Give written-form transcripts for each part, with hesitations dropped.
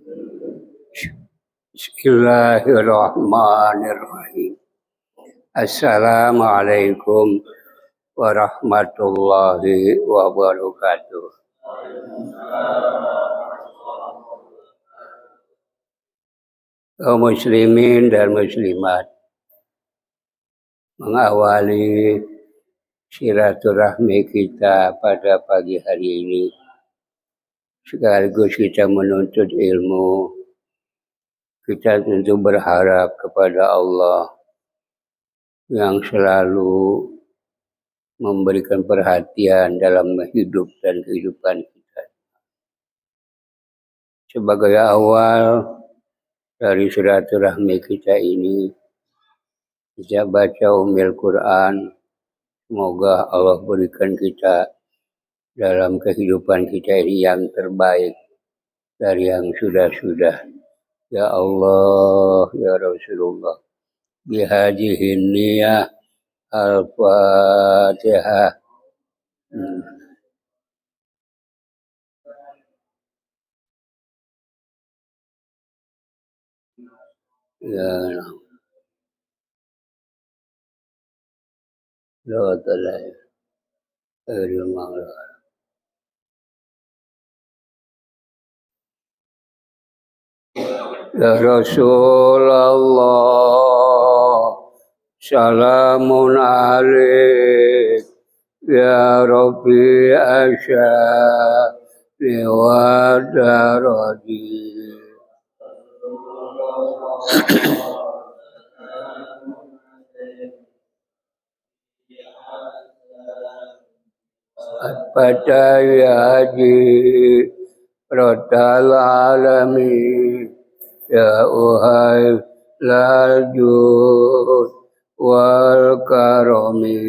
Bismillahirrahmanirrahim. Assalamualaikum warahmatullahi wabarakatuh. Kaum muslimin dan muslimat, mengawali silaturahmi kita pada pagi hari ini, sekaligus kita menuntut ilmu. Kita tentu berharap kepada Allah yang selalu memberikan perhatian dalam hidup dan kehidupan kita. Sebagai awal dari silaturahmi kita ini, kita baca umil Quran. Semoga Allah berikan kita dalam kehidupan kita ini yang terbaik dari yang sudah-sudah. Ya Allah, ya Rasulullah. Bihadihin niyah al-Fatihah. Ya Allah Ta'ala. Ya Rasulullah, salamun alaik. Ya Rabbi asya'ni wa daradi. Pada ya Haji Rabbal alamin, ya uhai lajud wal karami.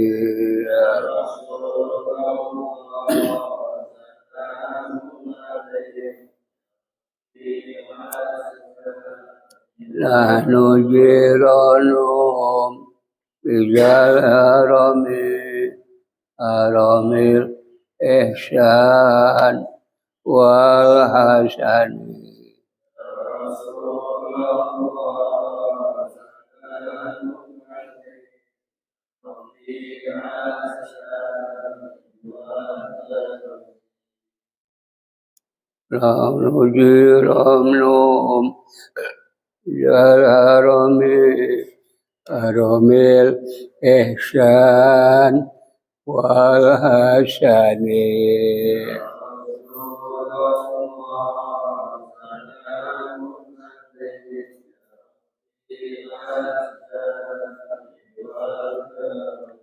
Nahnu jiranum bijal haramil ihsan wal hasani. Nahnu jiranum bijal haramil ihsan wal hasani.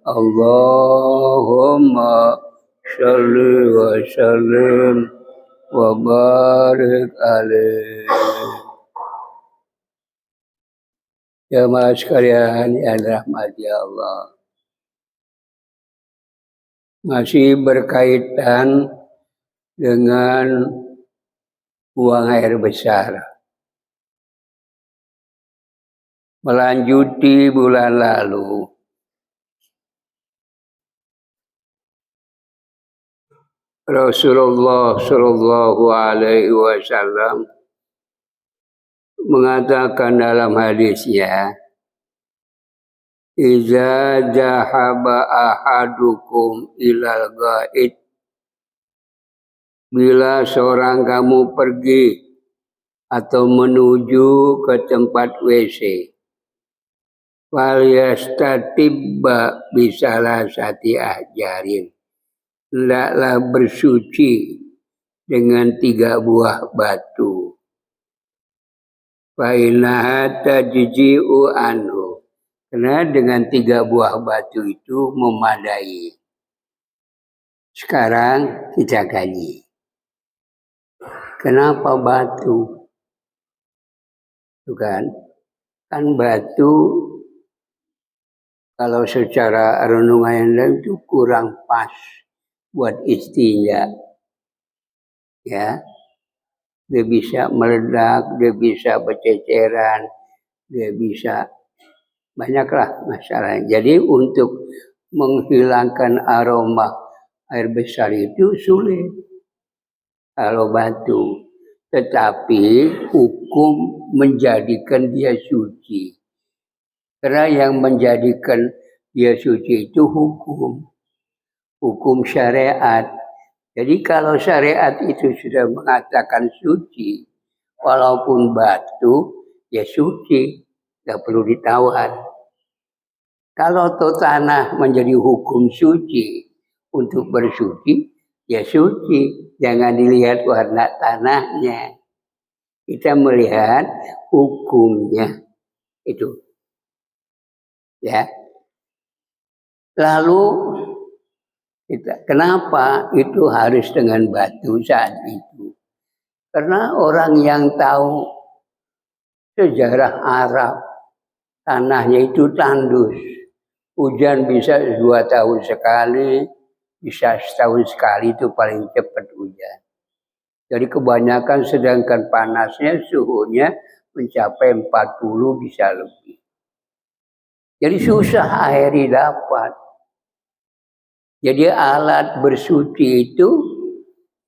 Allahumma shalli wa sallim wa barik alaih. Jamaah sekalian yang dirahmati Allah, masih berkaitan dengan buang air besar. Melanjuti bulan lalu, Rasulullah Shallallahu Alaihi Wasallam mengatakan dalam hadisnya, "Iza jahaba ahadukum ilal ghaid." Bila seorang kamu pergi atau menuju ke tempat WC, falyastatibba bisalasati ahjarin. Hendaklah bersuci dengan 3 buah batu. Fa innaha tajzi'u anhu. Karena dengan 3 buah batu itu memadai. Sekarang kita kaji. Kenapa batu? Itu kan batu kalau secara renungan itu kurang pas buat istinja. Ya. Dia bisa meledak, dia bisa berceceran, dia bisa banyaklah masalahnya. Jadi untuk menghilangkan aroma air besar itu sulit kalau batu. tetapi hukum menjadikan dia suci. Karena yang menjadikan dia suci itu hukum syariat. Jadi kalau syariat itu sudah mengatakan suci, walaupun batu, ya suci, nggak perlu ditawar. Kalau tanah menjadi hukum suci untuk bersuci, ya suci, jangan dilihat warna tanahnya. Kita melihat hukumnya itu. Ya. Lalu kenapa itu harus dengan batu saat itu? Karena orang yang tahu sejarah Arab, tanahnya itu tandus. Hujan bisa 2 tahun sekali, bisa setahun sekali, itu paling cepat hujan. Jadi kebanyakan sedangkan panasnya suhunya mencapai 40 bisa lebih. Jadi susah air didapat. Jadi alat bersuci itu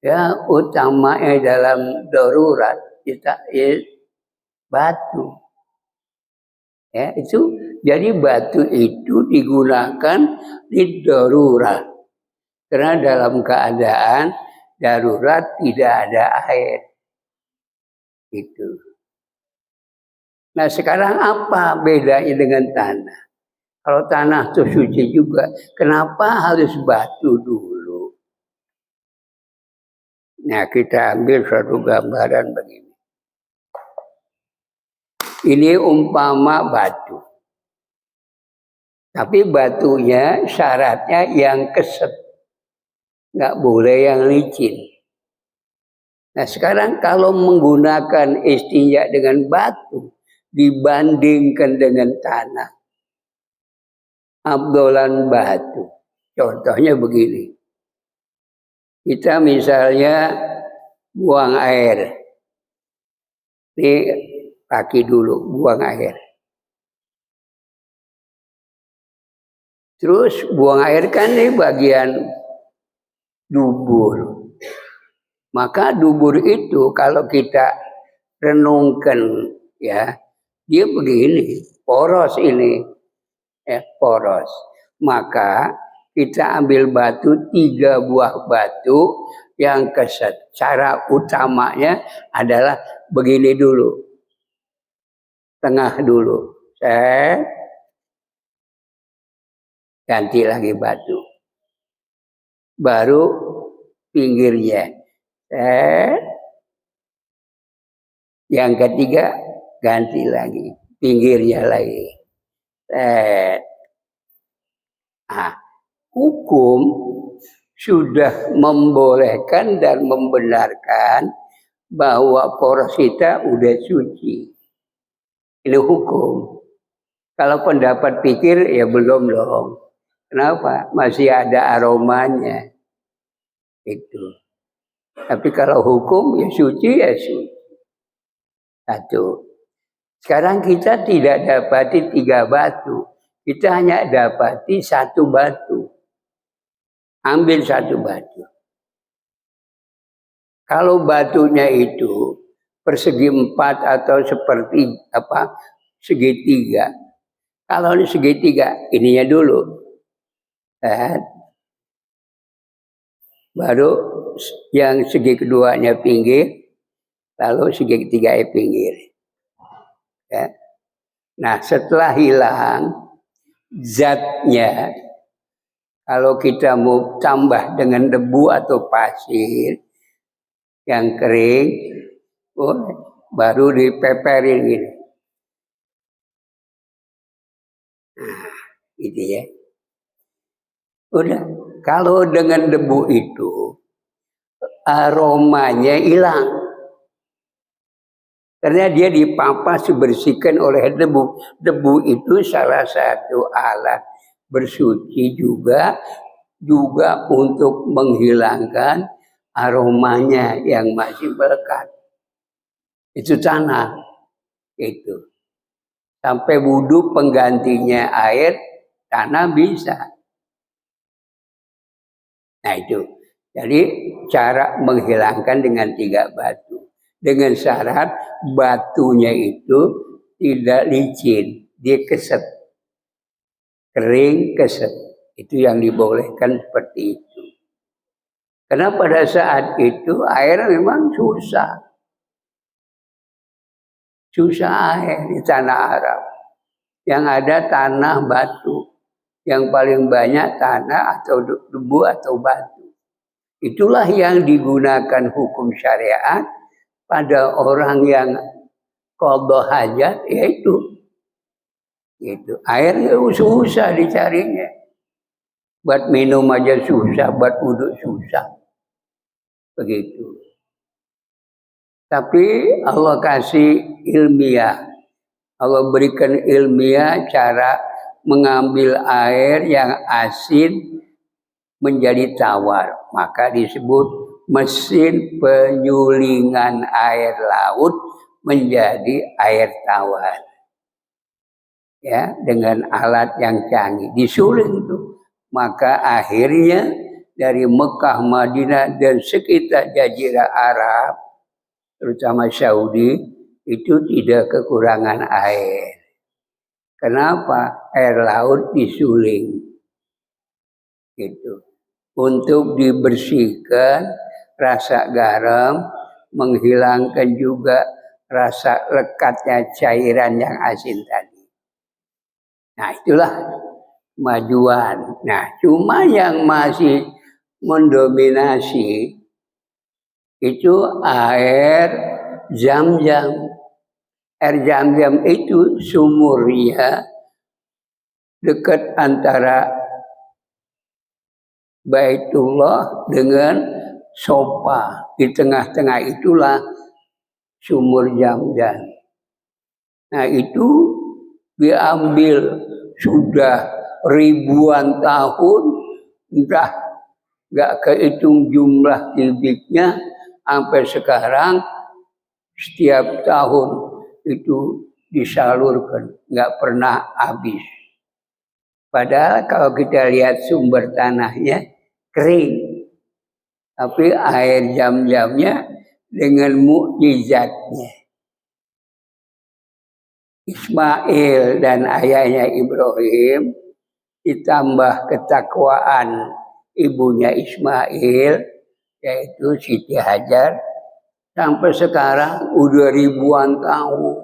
ya utamanya dalam darurat kita batu. Ya, itu jadi batu itu digunakan di darurat. Karena dalam keadaan darurat tidak ada air. Itu. Nah, sekarang apa bedanya dengan tanah? Kalau tanah itu suci juga, kenapa harus batu dulu? Nah, kita ambil suatu gambaran begini. Ini umpama batu. Tapi batunya syaratnya yang keset. Nggak boleh yang licin. Nah, sekarang kalau menggunakan istinja dengan batu, dibandingkan dengan tanah, abdolan batu. Contohnya begini. Kita misalnya buang air. Ini kaki dulu, buang air. Terus buang air kan ini bagian dubur. Maka dubur itu kalau kita renungkan ya, dia begini, poros ini. Ya, poros. Maka kita ambil batu, 3 buah batu yang keset. Cara utamanya adalah begini dulu. Tengah dulu. Ganti lagi batu. Baru pinggirnya. Yang ketiga ganti lagi. Pinggirnya lagi. Nah, hukum sudah membolehkan dan membenarkan bahwa poros kita udah suci. Ini hukum. Kalau pendapat pikir ya belum dong. Kenapa? Masih ada aromanya. Itu. Tapi kalau hukum ya suci ya suci. Satu. Sekarang kita tidak dapati 3 batu. Kita hanya dapati 1 batu. Ambil 1 batu. Kalau batunya itu persegi 4 atau seperti segitiga. Kalau ini segitiga, ininya dulu. Baru yang segi keduanya pinggir, lalu segi ketiga pinggir. Ya. Nah, setelah hilang zatnya, kalau kita mau tambah dengan debu atau pasir yang kering, baru dipeperin gini. Nah, gitu ya. Udah, kalau dengan debu itu aromanya hilang. Karena dia dipampas dibersihkan oleh debu. Debu itu salah satu alat bersuci juga untuk menghilangkan aromanya yang masih melekat. Itu tanah. Itu. Sampai wudhu penggantinya air, tanah bisa. Nah itu. Jadi cara menghilangkan dengan 3 batu. dengan syarat batunya itu tidak licin, dia keset, kering keset. Itu yang dibolehkan seperti itu. Karena pada saat itu air memang susah air di tanah Arab. Yang ada tanah batu, yang paling banyak tanah atau debu atau batu. Itulah yang digunakan hukum syariat pada orang yang qadha hajat, yaitu itu airnya susah dicarinya. Buat minum aja susah, buat wudhu susah. Begitu. Tapi Allah kasih ilmiah. Allah berikan ilmiah cara mengambil air yang asin menjadi tawar. Maka disebut mesin penyulingan air laut menjadi air tawar. Ya, dengan alat yang canggih. Disuling tuh. Maka akhirnya dari Mekah, Madinah dan sekitar Jazirah Arab, terutama Saudi, itu tidak kekurangan air. Kenapa? Air laut disuling. Gitu. Untuk dibersihkan rasa garam, menghilangkan juga rasa lekatnya cairan yang asin tadi. Nah, itulah kemajuan. Nah, cuma yang masih mendominasi itu air Zam-Zam. Air Zam-Zam itu sumurnya dekat antara Baitullah dengan Sofa. Di tengah-tengah itulah sumur Zam-Zam. Nah, itu diambil sudah ribuan tahun, entah nggak kehitung jumlah kubiknya, sampai sekarang setiap tahun itu disalurkan, nggak pernah habis. Padahal kalau kita lihat sumber tanahnya kering, tapi air Zam-Zamnya dengan mukjizatnya. Ismail dan ayahnya Ibrahim ditambah ketakwaan ibunya Ismail, yaitu Siti Hajar, sampai sekarang udah ribuan tahun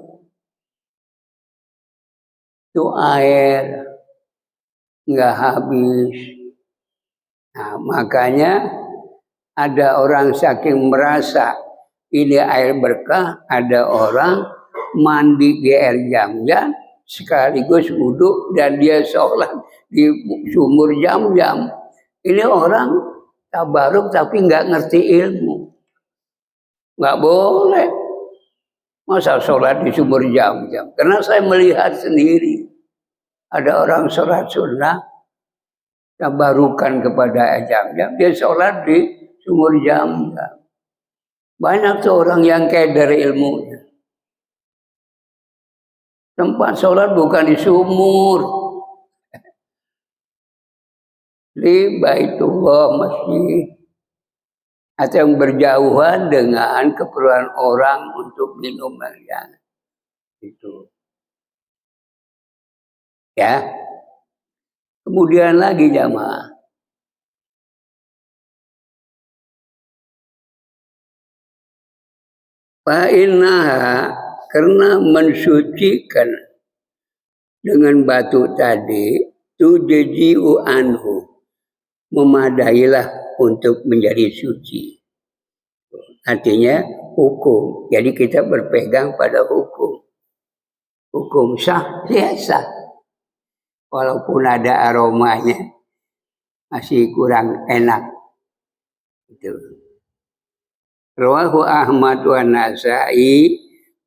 itu air nggak habis. Nah, makanya ada orang saking merasa ini air berkah, ada orang mandi di air Zam-Zam sekaligus wudhu dan dia sholat di sumur Zam-Zam. Ini orang tabaruk tapi nggak ngerti ilmu. Nggak boleh. Masa sholat di sumur Zam-Zam? Karena saya melihat sendiri ada orang sholat sunnah tabarukan kepada Zam-Zam, dia sholat di sumur Zam-Zam. Banyak tuh orang yang keder ilmunya. Tempat sholat bukan di sumur, di Baitullah, masjid, atau yang berjauhan dengan keperluan orang untuk minum yang itu. Ya. Kemudian lagi jamaah. Fa'innaha, karena mensucikan dengan batu tadi, tuji'u anhu, memadailah untuk menjadi suci. Artinya hukum. Jadi kita berpegang pada hukum. Hukum sah, ya sah. Walaupun ada aromanya, masih kurang enak. Itu. Rawahu Ahmad wa Nasa'i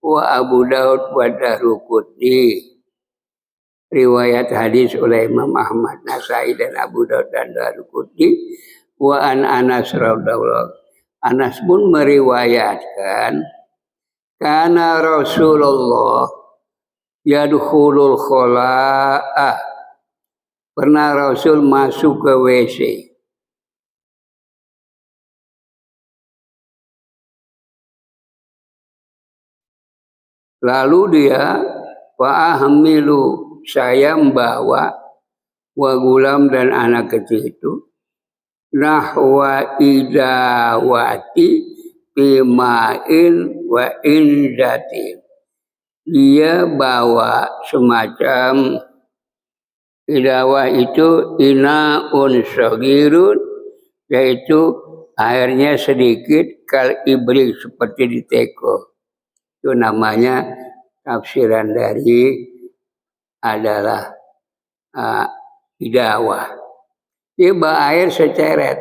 wa Abu Daud wa Daruqutni. Riwayat hadis oleh Imam Ahmad, Nasa'i dan Abu Daud dan Daruqutni. Wa an Anas radhiyallahu. Anas pun meriwayatkan kana Rasulullah yadkhulul khala'a. Pernah Rasul masuk ke WC. Lalu dia fa'ahmilu, saya membawa wa gulam dan anak kecil itu nahwa idawati bimain wa indatin. Dia bawa semacam idawah itu inaun sagirun, yaitu airnya sedikit kal ibrik seperti di teko. Itu namanya tafsiran dari adalah idawah. Dia bawa air seceret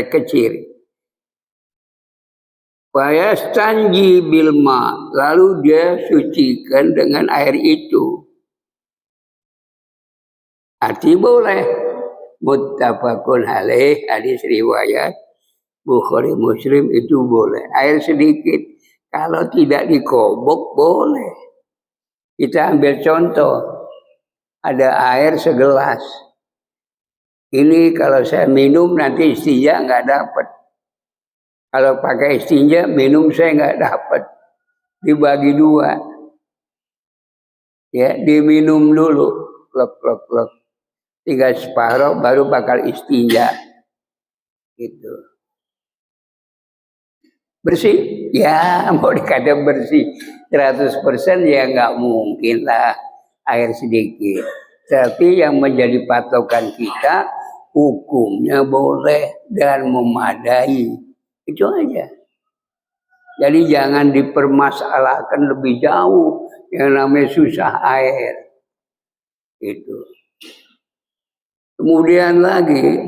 kecil. Fayastanji bilma, lalu dia sucikan dengan air itu. Arti boleh. Muttafaqun alaih, hadis riwayat Bukhari Muslim itu boleh. Air sedikit, kalau tidak dikobok boleh. Kita ambil contoh, ada air segelas. Ini kalau saya minum nanti istinja nggak dapat. Kalau pakai istinja minum saya nggak dapat. Dibagi dua. Ya, diminum dulu. Klok. Tinggal separuh baru bakal istinja. Gitu. Bersih? Ya, mau dikata bersih 100% ya nggak mungkin lah, air sedikit. Tapi yang menjadi patokan kita, hukumnya boleh dan memadai. Itu aja. Jadi jangan dipermasalahkan lebih jauh yang namanya susah air. Itu. Kemudian lagi,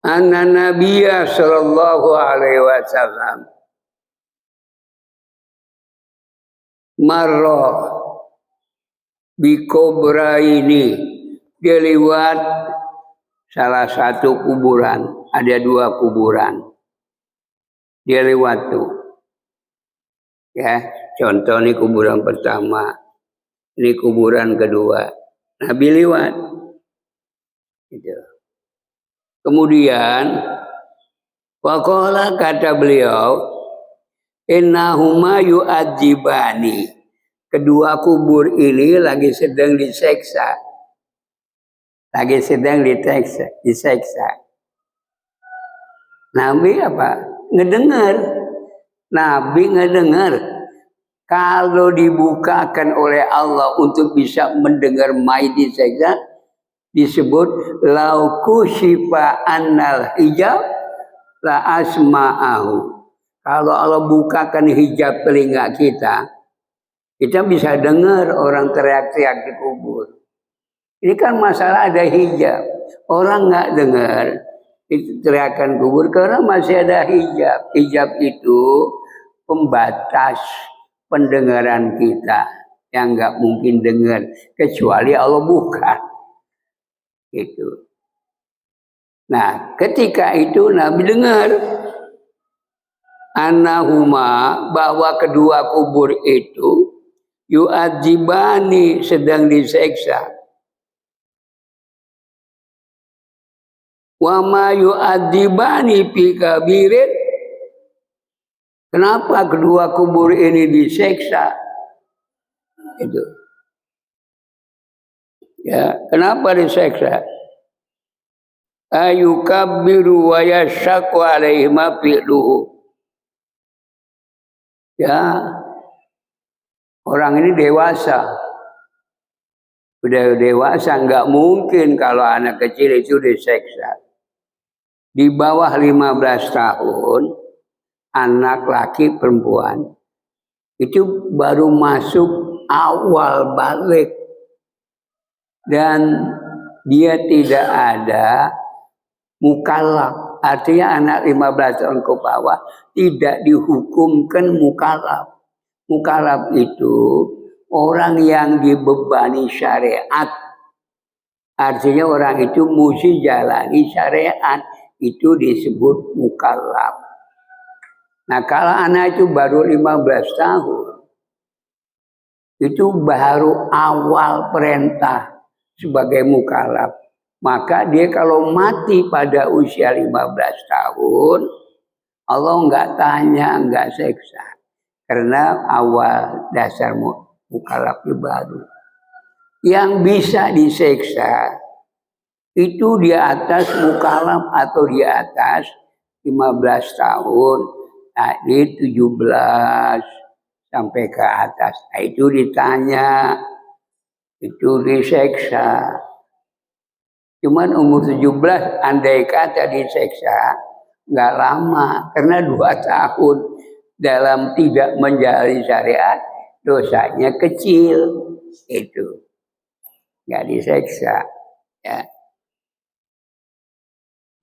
anna Nabiya sallallahu alaihi wasallam marra bikobra ini, dia lewat salah satu kuburan, ada 2 kuburan, dia lewat tuh. Ya, contoh ini kuburan pertama, ini kuburan kedua. Nabi lewat. Gitu. Kemudian, waqala, kata beliau, innahuma yu'adzibani. Kedua kubur ini lagi sedang diseksa. Diseksa. Nabi apa? Ngedengar. Nabi ngedengar. Kalau dibukakan oleh Allah untuk bisa mendengar mayit diseksa, disebut lauku syifa annal hijab la asma'ahu. Kalau Allah bukakan hijab telinga kita bisa dengar orang teriak-teriak di kubur. Ini kan masalah ada hijab. Orang nggak dengar itu teriakan kubur karena masih ada hijab. Hijab itu pembatas pendengaran kita yang nggak mungkin dengar kecuali Allah buka. Gitu. Nah, ketika itu Nabi dengar annahuma, bahwa kedua kubur itu yu'adzibani, sedang diseksa. Wa ma yu'adzibani fi kabirin. Kenapa kedua kubur ini diseksa? Itu. Ya, kenapa diseksa? Ayukabbiru wa yashaqqu alaihi ma fi'luhu. Ya, orang ini dewasa. Udah dewasa, nggak mungkin kalau anak kecil itu diseksa. Di bawah 15 tahun, anak laki perempuan, itu baru masuk awal balik. Dan dia tidak ada mukallaf. Artinya anak 15 tahun ke bawah tidak dihukumkan mukallaf. Mukallaf itu orang yang dibebani syariat. Artinya orang itu mesti jalani syariat. Itu disebut mukallaf. Nah, kalau anak itu baru 15 tahun, itu baru awal perintah sebagai mukallaf. Maka dia kalau mati pada usia 15 tahun, Allah nggak tanya, nggak seksa. Karena awal dasar mukallaf baru. Yang bisa diseksa itu di atas mukallaf atau di atas 15 tahun. Nah, di 17 sampai ke atas. Nah, itu ditanya, itu diseksa. Cuman umur 17 andai kata diseksa nggak lama karena 2 tahun dalam tidak menjalani syariat dosanya kecil itu nggak diseksa ya.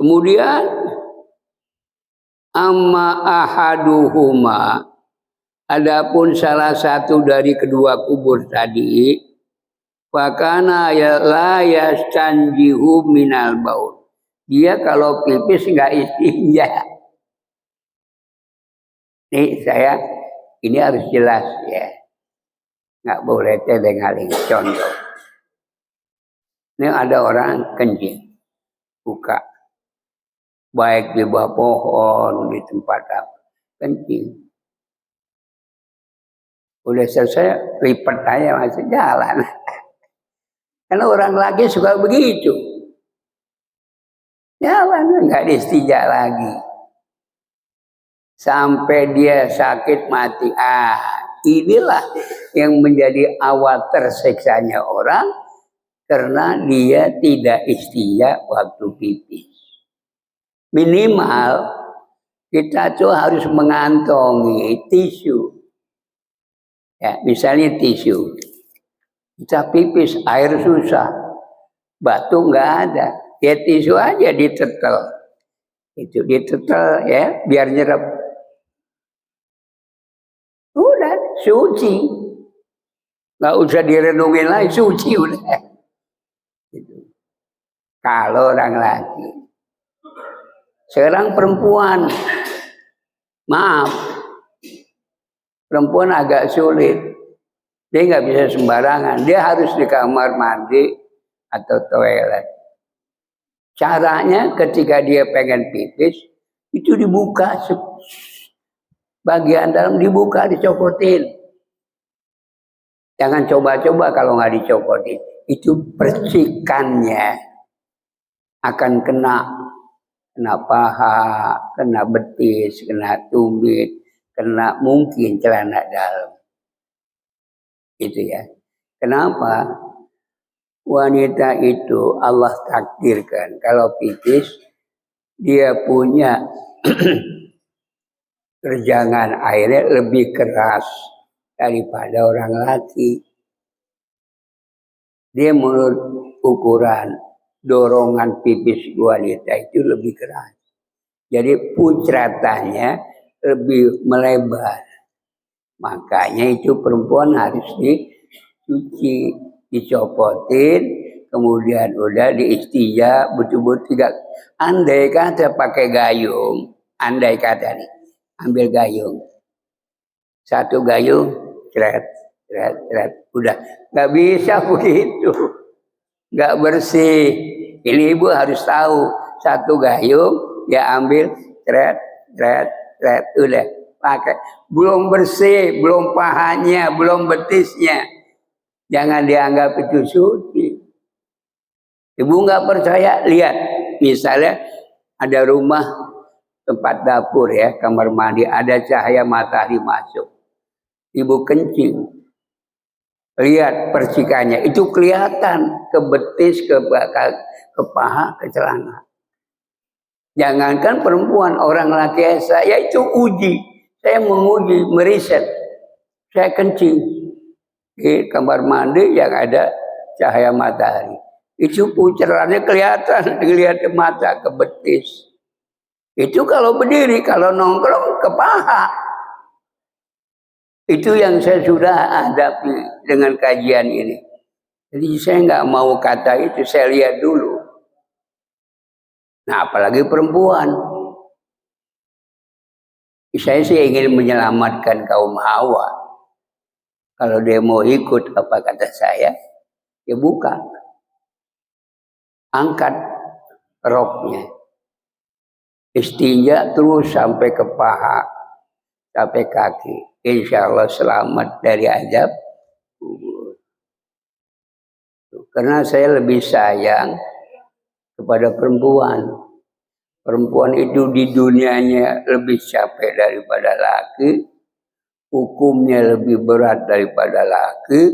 Kemudian amma ahaduhuma, adapun salah satu dari kedua kubur tadi, fakana ya la yastanjihu minal baul. Dia kalau pipis nggak istinja. Ini harus jelas ya. Nggak boleh teleng-aling. Contoh. Ini ada orang kencing. Buka. Baik di bawah pohon, di tempat apa. Kencing. Udah selesai, lipat aja masih jalan. Karena orang lagi suka begitu. Jalan, nggak istinja lagi. Sampai dia sakit mati. Inilah yang menjadi awal terseksanya orang karena dia tidak istinja waktu pipis. Minimal kita tuh harus mengantongi tisu. Ya, misalnya tisu. Kita pipis, air susah. Batu nggak ada. Ya tisu aja ditetel. Itu ditetel ya, biar nyerap. Udah, suci. Nggak usah direnungin lagi, suci udah. Gitu. Kalau orang laki. Sekarang perempuan. Maaf. Perempuan agak sulit. Dia nggak bisa sembarangan. Dia harus di kamar mandi atau toilet. Caranya ketika dia pengen pipis, itu dibuka. Bagian dalam dibuka, dicopotin. Jangan coba-coba kalau nggak dicopotin. Itu percikannya akan kena paha, kena betis, kena tumit, kena mungkin celana dalam. Itu ya. Kenapa? Wanita itu Allah takdirkan kalau pipis dia punya terjangan airnya lebih keras daripada orang laki. Dia menurut ukuran dorongan pipis wanita itu lebih keras. Jadi puncratannya lebih melebar. Makanya itu perempuan harus dicuci, dicopotin, kemudian udah diistinja betul-betul tidak. Andai kata pakai gayung, andai kata nih, ambil gayung, satu gayung, ceret, udah nggak bisa begitu, nggak bersih. Ini ibu harus tahu, satu gayung ya ambil, ceret, udah pakai, belum bersih, belum pahanya, belum betisnya, jangan dianggap itu suci. Ibu nggak percaya, lihat, misalnya ada rumah tempat dapur ya, kamar mandi, ada cahaya matahari masuk. Ibu kencing, lihat percikannya, itu kelihatan ke betis, ke paha, ke celana. Jangankan perempuan, orang laki saya itu uji, saya menguji, meriset, saya kencing di kamar mandi yang ada cahaya matahari. Itu pucarannya kelihatan, dilihat ke mata, ke betis. Itu kalau berdiri, kalau nongkrong ke paha. Itu yang saya sudah hadapi dengan kajian ini. Jadi saya nggak mau kata itu, saya lihat dulu. Nah, apalagi perempuan. Saya sih ingin menyelamatkan kaum Hawa. Kalau dia mau ikut apa kata saya, ya buka. angkat roknya, istinja terus sampai ke paha, sampai kaki. Insya Allah selamat dari azab kubur. Karena saya lebih sayang kepada perempuan. Perempuan itu di dunianya lebih capek daripada laki, hukumnya lebih berat daripada laki,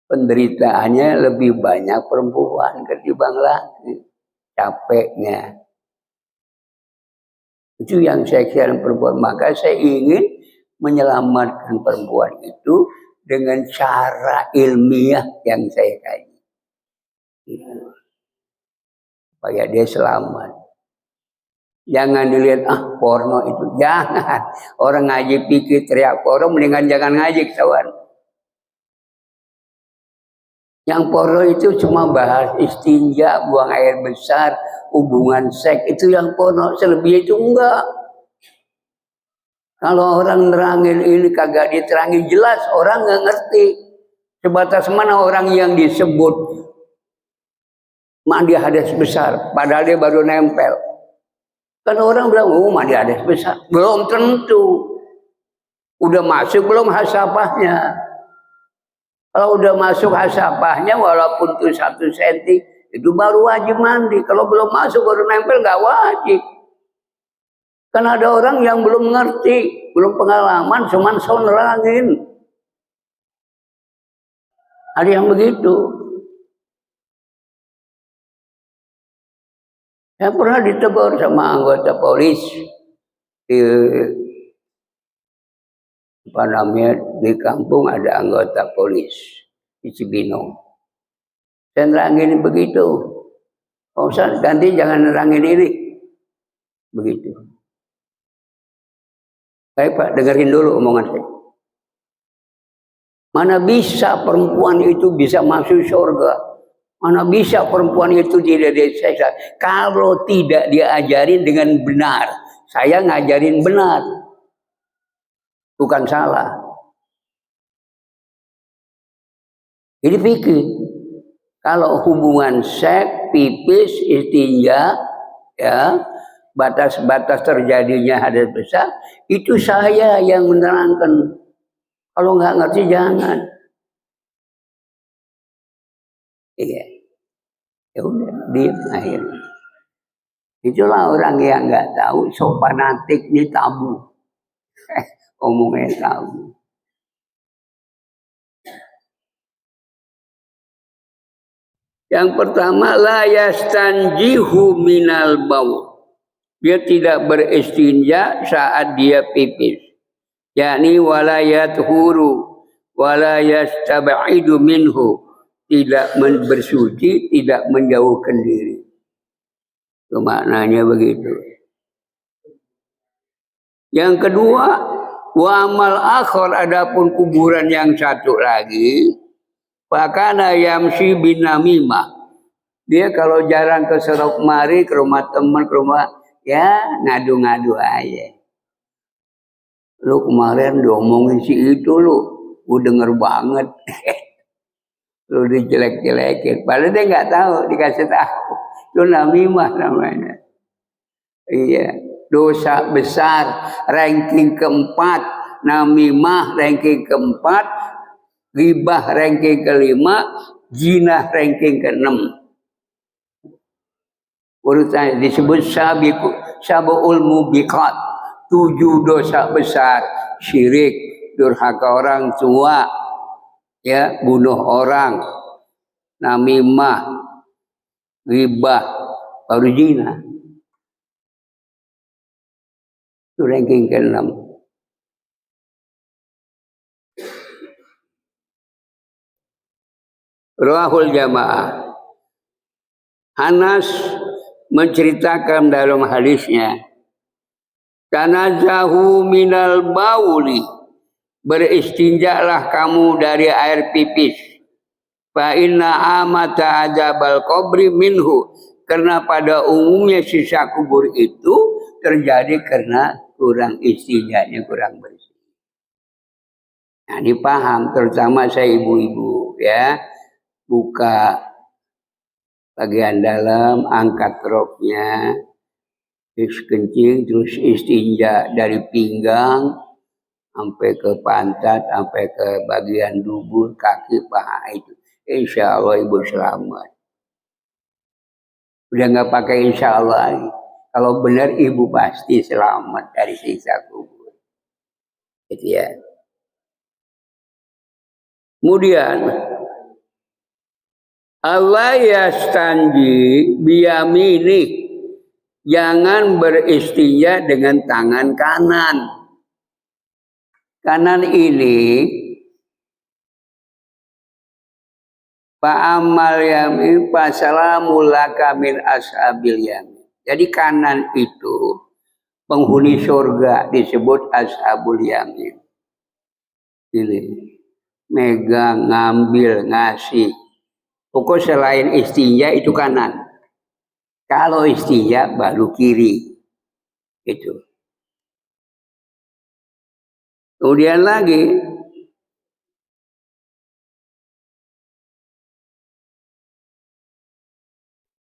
penderitaannya lebih banyak perempuan ketimbang laki, capeknya. Itu yang saya kira perempuan. Maka saya ingin menyelamatkan perempuan itu dengan cara ilmiah yang saya kaji. Supaya dia selamat. Jangan dilihat, porno itu. Jangan. Orang ngaji pikir teriak porno, mendingan jangan ngaji kawan. Yang porno itu cuma bahas istinja, buang air besar, hubungan seks. Itu yang porno. Selebihnya itu enggak. Kalau orang nerangin ini kagak diterangin jelas, orang nggak ngerti. Sebatas mana orang yang disebut mandi hadas besar, padahal dia baru nempel. Kan orang bilang, mandi hadas besar. Belum tentu. Udah masuk belum hasapahnya. Kalau udah masuk hasapahnya, walaupun itu 1 senti, itu baru wajib mandi. Kalau belum masuk, baru nempel, nggak wajib. Kan ada orang yang belum ngerti, belum pengalaman, cuman so nerangin. Ada yang begitu. Saya pernah ditegur sama anggota polis di di kampung ada anggota polis di Cibinong. Saya nerangin begitu. Ustaz, ganti jangan nerangin ini. Begitu. Baik Pak, dengerin dulu omongan saya. Mana bisa perempuan itu bisa masuk surga? Mana bisa perempuan itu tidak disiksa? Kalau tidak diajarin dengan benar. Saya ngajarin benar. Bukan salah. Jadi pikir. Kalau hubungan seks, pipis, istinja, ya, batas-batas terjadinya hadas besar, itu saya yang menerangkan. Kalau nggak ngerti jangan. Iya. Ya udah, diam akhirnya. Itulah orang yang nggak tahu sopan fanatik ini tabu. Omongnya tabu. Yang pertama, la yastanjihu minal baul. Dia tidak beristinja saat dia pipis. Yakni wala yathuru wala yastab'idu minhu. Tidak bersuci, tidak menjauhkan diri. Itu maknanya begitu. Yang kedua, wa amal akhir, adapun kuburan yang satu lagi, fakana yamshi bin namimah. Dia kalau jarang ke Serok Mari, ke rumah teman, ke rumah, ya ngadu-ngadu aja. Lu kemarin diomongin si itu lu, gue denger banget. Lu dijelek-jelekin, padahal dia nggak tahu, dikasih tahu. Itu namimah namanya. Iya, dosa besar, ranking keempat. Namimah ranking keempat, ghibah ranking kelima, zina ranking keenam. Urutannya disebut sabu'ul mubiqat, 7 dosa besar, syirik, durhaka orang tua, ya, bunuh orang, namimah, ghibah, baru zina. Itu ranking ke-6. Rawahul Jamaah. Anas menceritakan dalam hadisnya, tanazahu minal bauli, beristinjalah kamu dari air pipis. Fa inna amata azabal qabri minhu, karena pada umumnya sisa kubur itu terjadi karena kurang istinjanya, kurang bersih. Nah, dipaham terutama saya ibu-ibu, ya, buka bagian dalam, angkat roknya, terus kencing, terus istinja dari pinggang sampai ke pantat, sampai ke bagian dubur, kaki, paha itu. Insya Allah ibu selamat. Udah nggak pakai insya Allah lagi. Kalau benar ibu pasti selamat dari siksa kubur. Gitu ya. Kemudian Allah yastanji biyamini, jangan beristinja dengan tangan kanan. Kanan ini Fa'amal yamin fasalamul laka min ashabil yamin. Jadi kanan itu penghuni surga disebut ashabul yamin. Ini megang, ngambil, ngasih. Pokok selain istinja itu kanan. Kalau istinja baru kiri. Itu. Kemudian lagi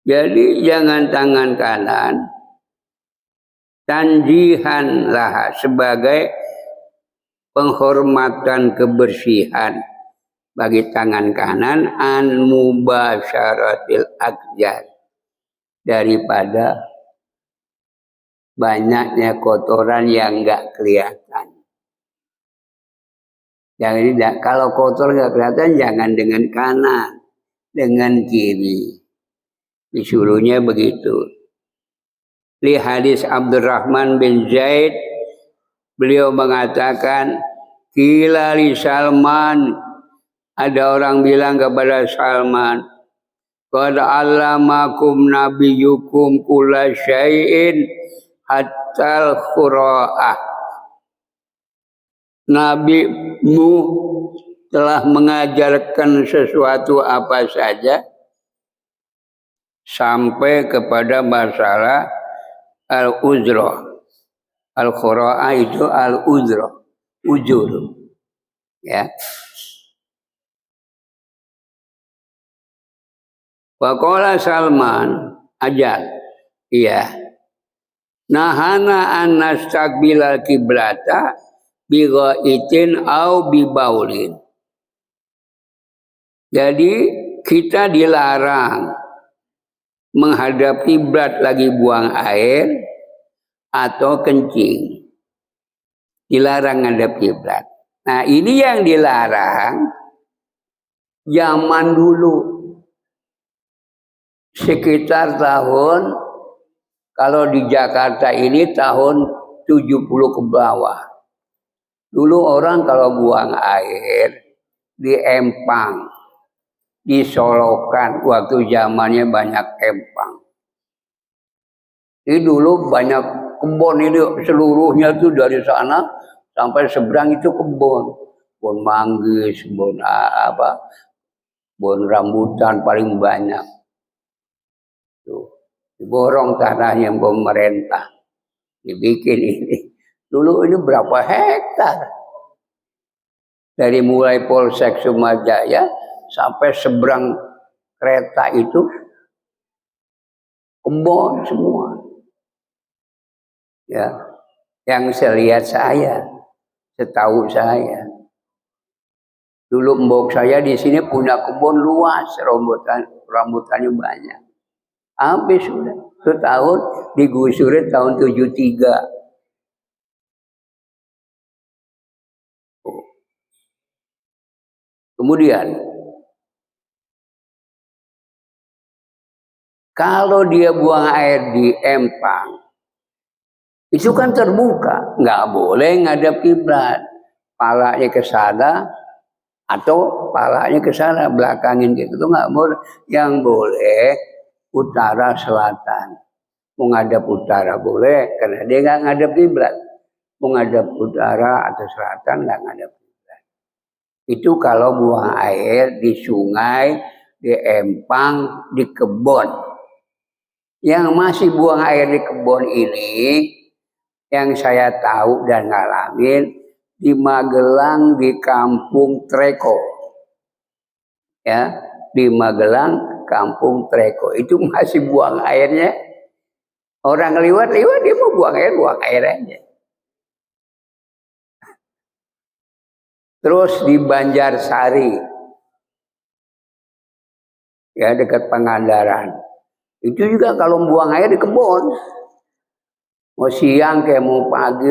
jadi jangan tangan kanan, tanjihan lah sebagai penghormatan kebersihan bagi tangan kanan an mubasyaratil akjar, daripada banyaknya kotoran yang enggak kelihatan. Jadi kalau kotor enggak kelihatan jangan dengan kanan, dengan kiri. Disuruhnya begitu. Li hadis Abdurrahman bin Zaid, beliau mengatakan, qila li Salman, ada orang bilang kepada Salman, qad allamakum nabiyyukum kulla syai'in hatta al-qura'ah. Nabimu telah mengajarkan sesuatu apa saja sampai kepada masalah al-uzrah. Al-qura'ah itu al-uzrah, ujur. Ya. Waqala Salman, ajal. Iya. Nahana an nastaqbilal kiblata bi ghaitin au bi baulin. Jadi kita dilarang menghadap kiblat lagi buang air atau kencing. Dilarang menghadap kiblat. Nah, ini yang dilarang zaman dulu. Sekitar tahun, kalau di Jakarta ini tahun 70 ke bawah. Dulu orang kalau buang air di empang, disolokan, waktu zamannya banyak empang. Ini dulu banyak kebun, ini seluruhnya tuh dari sana sampai seberang itu kebun. Kebun manggis, kebun apa, kebun rambutan paling banyak. Tuh, diborong tanahnya pemerintah, dibikin ini. Dulu ini berapa hektar? Dari mulai Polsek Sumajaya sampai seberang kereta itu kebun semua. Ya, yang saya lihat setahu saya. Dulu mbok saya di sini punya kebun luas, rambutannya banyak. Habis sudah setahun digusurin tahun 73. Kemudian kalau dia buang air di empang, itu kan terbuka, nggak boleh ngadap kiblat, palanya ke sana atau palanya ke sana, belakangin gitu, nggak boleh. Yang boleh utara selatan. Mau ngadap utara boleh, karena dia nggak ngadap kiblat. Mau ngadap utara atau selatan nggak ngadap kiblat. Itu kalau buang air di sungai, di empang, di kebun. Yang masih buang air di kebun ini, yang saya tahu dan ngalamin, di Magelang, di Kampung Treko. Ya, di Magelang kampung Treko itu masih buang airnya. Orang lewat dia mau buang air aja. Terus di Banjarsari, ya dekat Pangandaran, itu juga kalau buang air di kebun, mau siang kayak mau pagi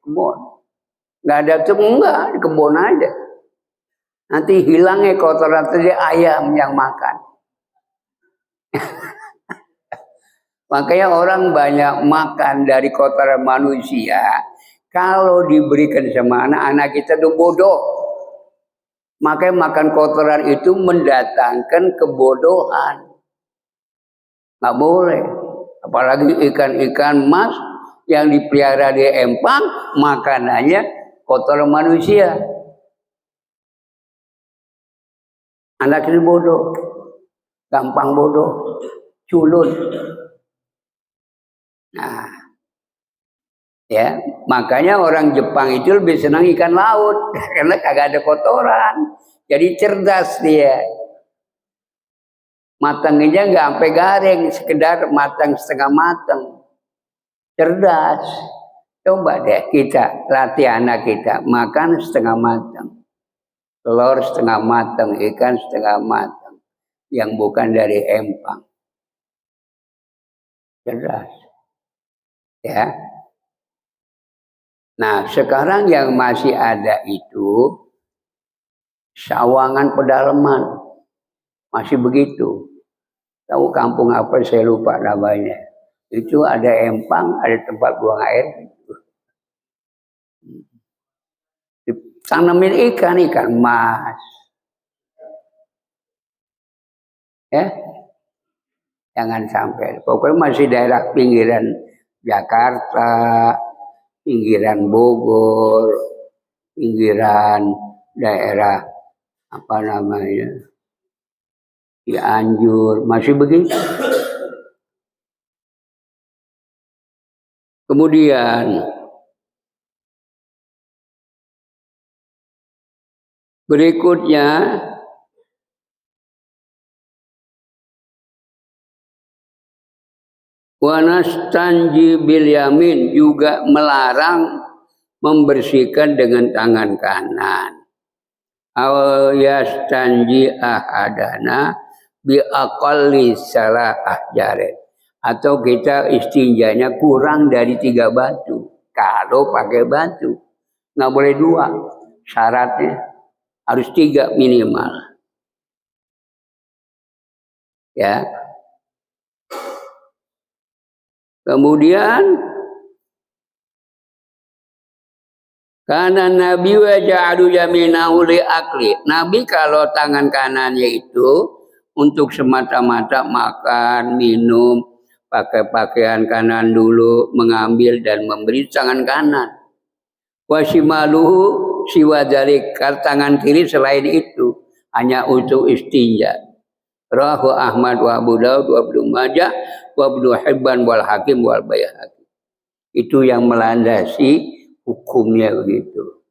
kebun, nggak ada enggak di kebun aja. Nanti hilangnya kotoran tadi ayam yang makan. Makanya orang banyak makan dari kotoran manusia. Kalau diberikan sama anak-anak kita itu bodoh. Makanya makan kotoran itu mendatangkan kebodohan. Nggak boleh. Apalagi ikan-ikan mas yang dipelihara di empang, makanannya kotoran manusia. Anak ini bodoh. Gampang bodoh. Culun. Nah, ya, makanya orang Jepang itu lebih senang ikan laut karena kagak ada kotoran. Jadi cerdas dia. Matangnya nggak sampai garing, sekedar matang setengah matang. Cerdas. Coba deh kita latih anak kita makan setengah matang. Telur setengah matang, ikan setengah matang. Yang bukan dari empang. Cerdas. Ya. Nah, sekarang yang masih ada itu Sawangan Pedalaman. Masih begitu. Tahu kampung apa saya lupa namanya. Itu ada empang, ada tempat buang air. Tanamin ikan mas. Ya, jangan sampai. Pokoknya masih daerah pinggiran Jakarta, pinggiran Bogor, pinggiran daerah apa namanya Cianjur, masih begitu. Kemudian berikutnya wanastanji bil yamin, juga melarang membersihkan dengan tangan kanan. Aw yastanji ahadana bi aqalli salah ahjarin, atau kita istinjanya kurang dari 3 batu. Kalau pakai batu nggak boleh 2, syaratnya harus 3 minimal. Ya. Kemudian karena Nabi wa ja'alu yaminahu li akli. Nabi kalau tangan kanannya itu untuk semata-mata makan, minum, pakai pakaian kanan dulu, mengambil dan memberi tangan kanan. Wa shimaluhu siwa dzalik, tangan kiri selain itu hanya untuk istinja. Rawahu Ahmad wa Abu Daud wa Ibnu Majah wa Ibnu Hibban wal Hakim wal Baihaqi. Itu yang melandasi hukumnya begitu.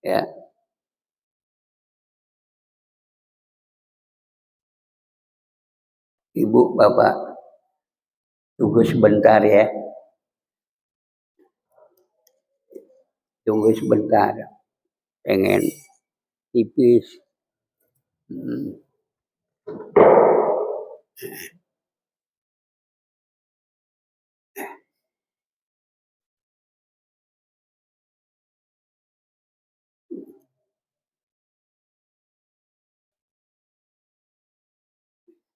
Ya. Ibu, Bapak, tunggu sebentar ya. Tunggu sebentar. Pengen tipis.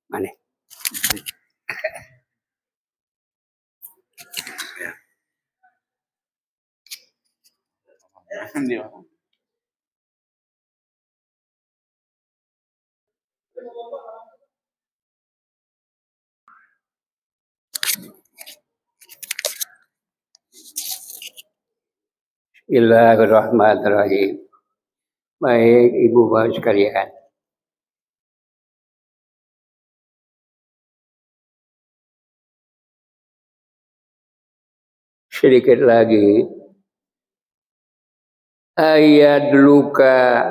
Mana? Bismillahirrahmanirrahim. Baik, Ibu Bapak sekalian. Sedikit lagi. Ayat luka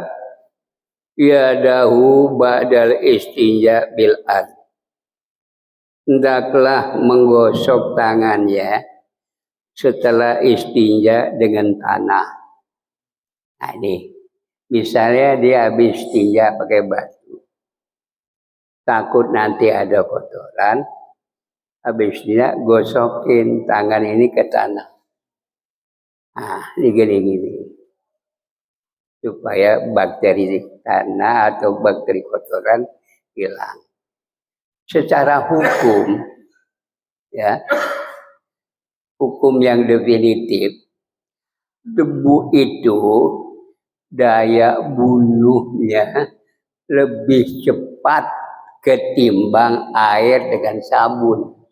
yadahu ba'dal istinja bil ard. Hendaklah menggosok tangannya setelah istinja dengan tanah. Nah ini, misalnya dia habis istinja pakai batu, takut nanti ada kotoran, habis dia gosokin tangan ini ke tanah. Nah, ini gini-gini. Supaya bakteri tanah atau bakteri kotoran hilang. Secara hukum, ya, hukum yang definitif, debu itu daya bunuhnya lebih cepat ketimbang air dengan sabun.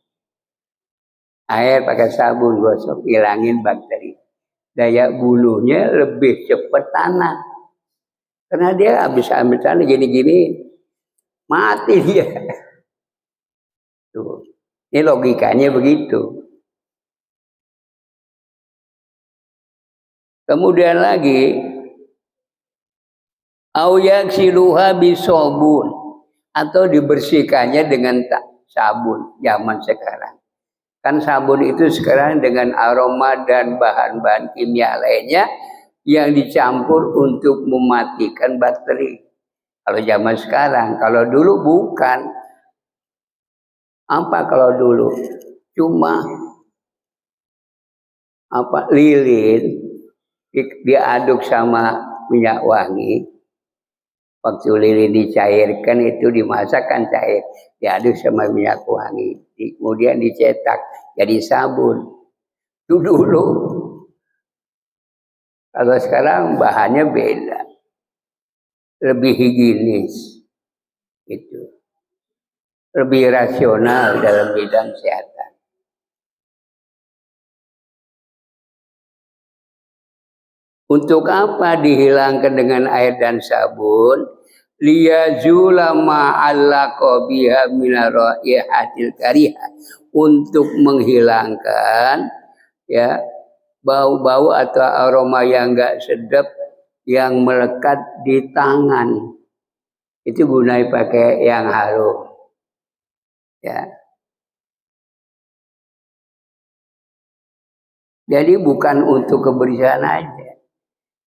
Air pakai sabun gosok hilangin bakteri. Daya bunuhnya lebih cepat tanah. Karena dia habis ambil tanah gini-gini, mati dia. Tuh. Ini logikanya begitu. Kemudian lagi, au yaksiluha bisobun, atau dibersihkannya dengan sabun zaman sekarang. Kan sabun itu sekarang dengan aroma dan bahan-bahan kimia lainnya yang dicampur untuk mematikan bakteri. Kalau zaman sekarang, kalau dulu bukan. Apa kalau dulu? Cuma lilin diaduk sama minyak wangi. Waktu lilin dicairkan itu dimasakkan cair, diaduk sama minyak wangi, kemudian dicetak jadi sabun. Itu dulu. Kalau sekarang bahannya beda, lebih higienis, gitu. Lebih rasional dalam bidang kesehatan. Untuk apa dihilangkan dengan air dan sabun? Liyazula ma'allaqa biha min raihatil karihah, untuk menghilangkan ya bau-bau atau aroma yang enggak sedap yang melekat di tangan. Itu gunanya pakai yang harum. Ya. Jadi bukan untuk kebersihan aja.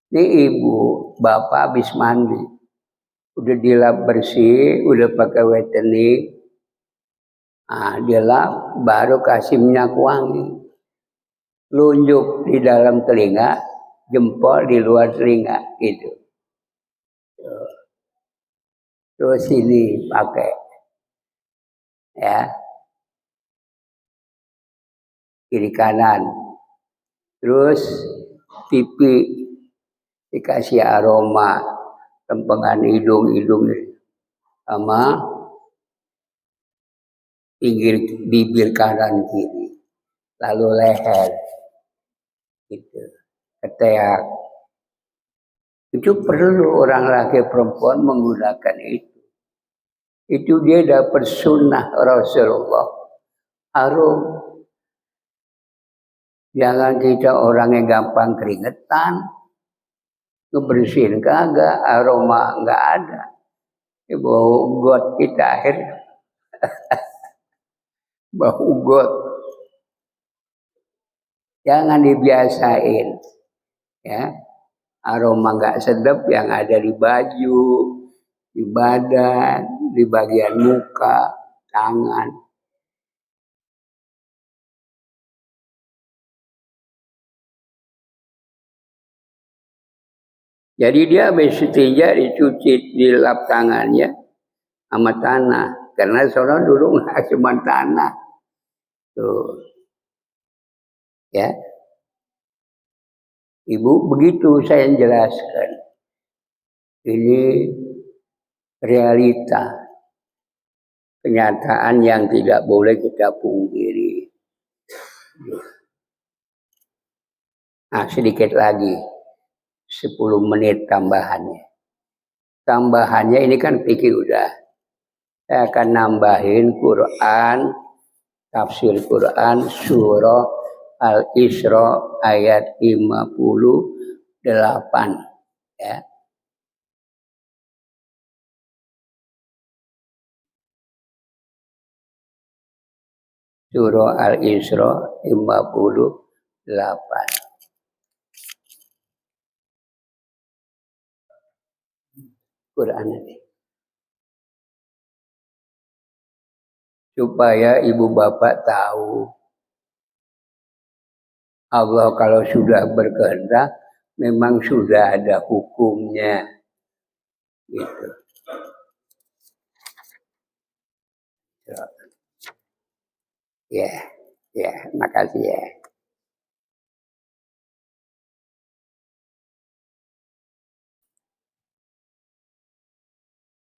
Ini ibu, bapak habis mandi, udah dilap bersih, udah pakai whitening, dia lap, baru kasih minyak wangi, lunjuk di dalam telinga, jempol di luar telinga, gitu. Terus ini pakai, ya, kiri kanan, terus pipi dikasih aroma, tempengan hidung sama pinggir bibir kanan kiri, lalu leher, gitu, ketiak. Itu perlu orang laki perempuan menggunakan itu. Itu dia dapat sunnah Rasulullah. Harum. Jangan kita orang yang gampang keringetan, ngebersihin kagak, aroma nggak ada. Bau got kita akhirnya. Bau got. Jangan dibiasain. Ya. Aroma nggak sedap yang ada di baju, di badan, di bagian muka, tangan. Jadi dia habis istinja dicuci, dilap tangannya sama tanah. Karena soalnya dulu nggak cuma tanah. Tuh. Ya. Ibu, begitu saya jelaskan. Ini realita, kenyataan yang tidak boleh kita pungkiri. Nah, sedikit lagi, 10 menit tambahannya. Tambahannya ini kan pikir udah. Saya akan nambahin Quran, tafsir Quran, surah Al-Isra ayat 58. Ya. Surah Al-Isra 58. Quran ini. Supaya ibu bapak tahu Allah kalau sudah berkehendak memang sudah ada hukumnya gitu. Ya, ya, makasih ya.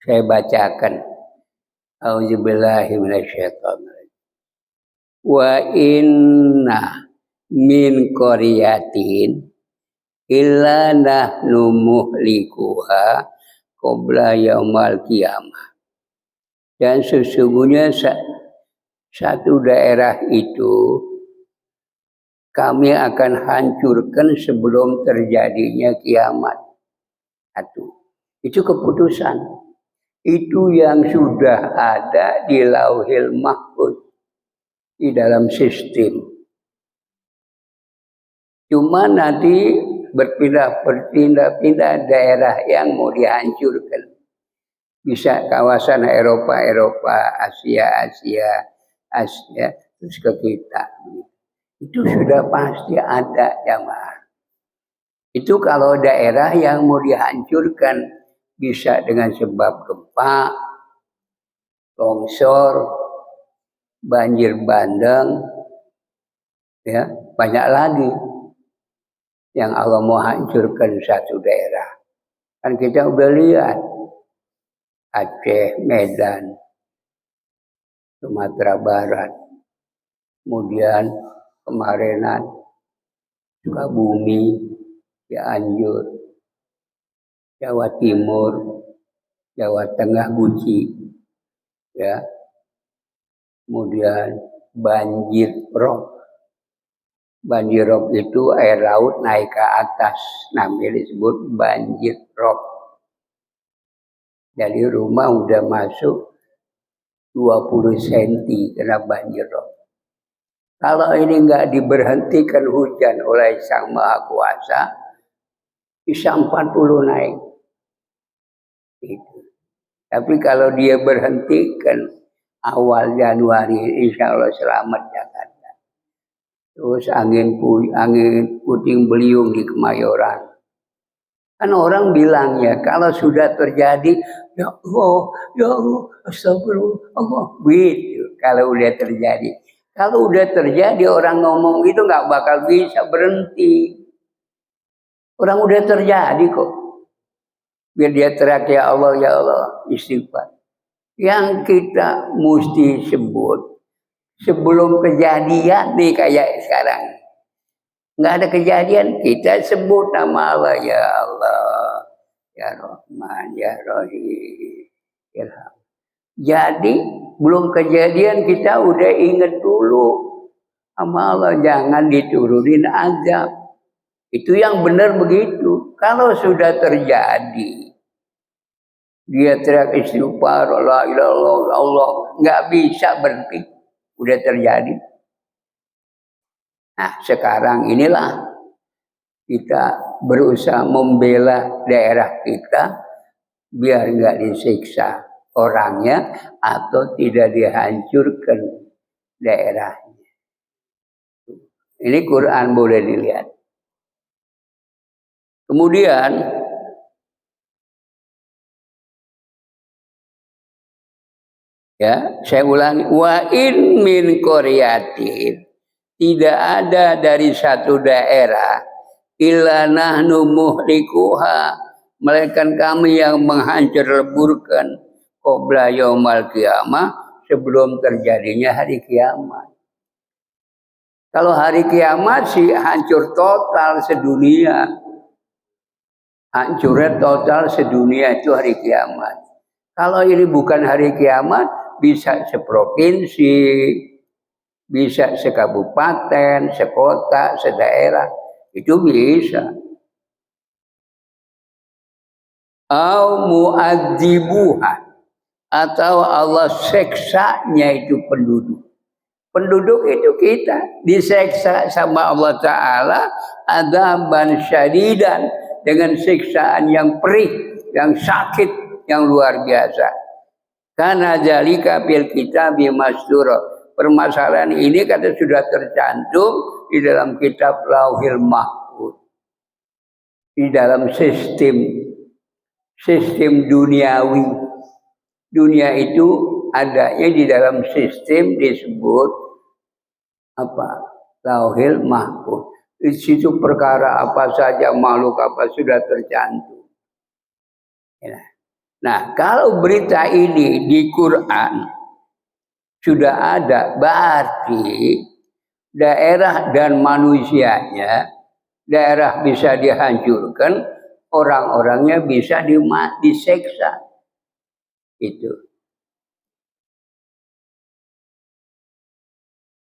Saya bacakan. Auzubillahi minasyaitonir. Wa inna min qaryatin illa nahnu muhlikuha qabla yaumal qiyamah. Dan sesungguhnya satu daerah itu kami akan hancurkan sebelum terjadinya kiamat. Itu keputusan. Itu yang sudah ada di Lauhil Mahfuz di dalam sistem. Cuma nanti berpindah-pindah daerah yang mau dihancurkan. Bisa kawasan Eropa, Asia, terus ke kita. Itu sudah pasti ada jamaah. Itu kalau daerah yang mau dihancurkan bisa dengan sebab gempa, longsor, banjir bandang, ya banyak lagi yang Allah mau hancurkan satu daerah. Kan kita udah lihat Aceh, Medan, Sumatera Barat, kemudian kemarinan Sukabumi, Cianjur, Jawa Timur, Jawa Tengah Guci, ya. Kemudian banjir rob. Banjir rob itu air laut naik ke atas, namanya disebut banjir rob. Jadi rumah udah masuk 20 cm kena banjir rob. Kalau ini nggak diberhentikan hujan oleh Sang Maha Kuasa, bisa 40 naik. Gitu. Tapi kalau dia berhentikan awal Januari, insya Allah selamat Jakarta. Terus angin puting beliung di Kemayoran. Kan orang bilang ya, kalau sudah terjadi, ya Allah, astagfirullah, Allah. Gitu, kalau udah terjadi. Kalau udah terjadi, orang ngomong itu nggak bakal bisa berhenti. Orang udah terjadi kok. Biar dia teriak, ya Allah, istighfar. Yang kita mesti sebut sebelum kejadian nih kayak sekarang. Nggak ada kejadian, kita sebut nama Allah, ya Allah, ya Rahman, ya Rahim. Jadi belum kejadian kita udah inget dulu sama Allah, jangan diturunin azab. Itu yang benar begitu. Kalau sudah terjadi, dia teriak istighfar, la ilaha illallah, Allah, nggak bisa berhenti. Udah terjadi. Nah, sekarang inilah kita berusaha membela daerah kita biar nggak disiksa orangnya atau tidak dihancurkan daerahnya. Ini Quran boleh dilihat. Kemudian ya, saya ulangi, wa in min qaryatin, tidak ada dari satu daerah illa nahnu muhlikuha, melainkan kami yang menghancur leburkan qabla yaumal qiyamah, sebelum terjadinya hari kiamat. Kalau hari kiamat sih hancur total sedunia. Hancurnya total sedunia itu hari kiamat. Kalau ini bukan hari kiamat, bisa seprovinsi, bisa sekabupaten, sekota, sedaerah. Itu bisa. Au mu'adzibuha, atau Allah seksanya itu penduduk. Penduduk itu kita diseksa sama Allah Ta'ala adzaban syadidan, dengan siksaan yang perih, yang sakit, yang luar biasa. Karena zalika fil kitabi mastur. Permasalahan ini kata sudah tercantum di dalam kitab Lauhil Mahfuz, di dalam sistem duniawi. Dunia itu adanya di dalam sistem disebut apa? Lauhil Mahfuz. Di situ perkara apa saja, makhluk apa sudah tercantum. Nah, kalau berita ini di Quran sudah ada, berarti daerah dan manusianya, daerah bisa dihancurkan, orang-orangnya bisa diseksa. Itu.